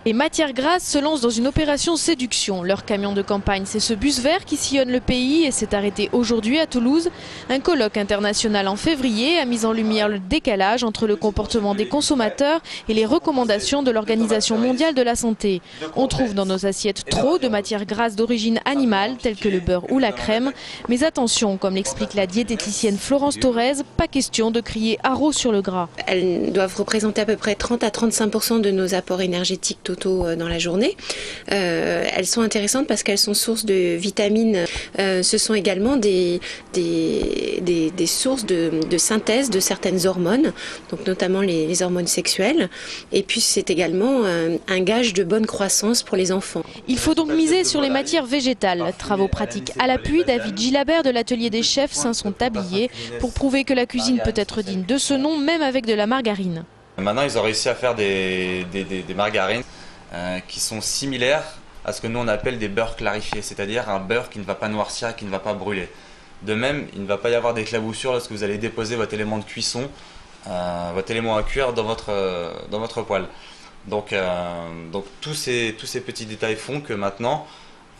Les matières grasses se lancent dans une opération séduction. Leur camion de campagne, c'est ce bus vert qui sillonne le pays et s'est arrêté aujourd'hui à Toulouse. Un colloque international en février a mis en lumière le décalage entre le comportement des consommateurs et les recommandations de l'Organisation mondiale de la santé. On trouve dans nos assiettes trop de matières grasses d'origine animale, telles que le beurre ou la crème. Mais attention, comme l'explique la diététicienne Florence Thorez, pas question de crier haro sur le gras. Elles doivent représenter à peu près 30 à 35% de nos apports énergétiques totaux dans la journée. Elles sont intéressantes parce qu'elles sont sources de vitamines. Ce sont également des sources de synthèse de certaines hormones, donc notamment les hormones sexuelles. Et puis c'est également un gage de bonne croissance pour les enfants. Il faut donc miser sur les matières végétales. Travaux pratiques à l'appui, David Gilabert de l'atelier des chefs s'en sont habillés pour prouver que la cuisine peut être digne de ce nom, même avec de la margarine. Maintenant, ils ont réussi à faire des margarines qui sont similaires à ce que nous on appelle des beurres clarifiés, c'est-à-dire un beurre qui ne va pas noircir et qui ne va pas brûler. De même, il ne va pas y avoir d'éclaboussure lorsque vous allez déposer votre élément de cuisson, votre élément à cuire dans votre poêle. Donc tous ces petits détails font que maintenant,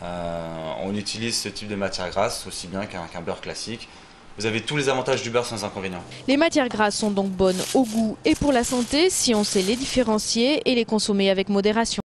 on utilise ce type de matière grasse aussi bien qu'un beurre classique. Vous avez tous les avantages du beurre sans inconvénients. Les matières grasses sont donc bonnes au goût et pour la santé si on sait les différencier et les consommer avec modération.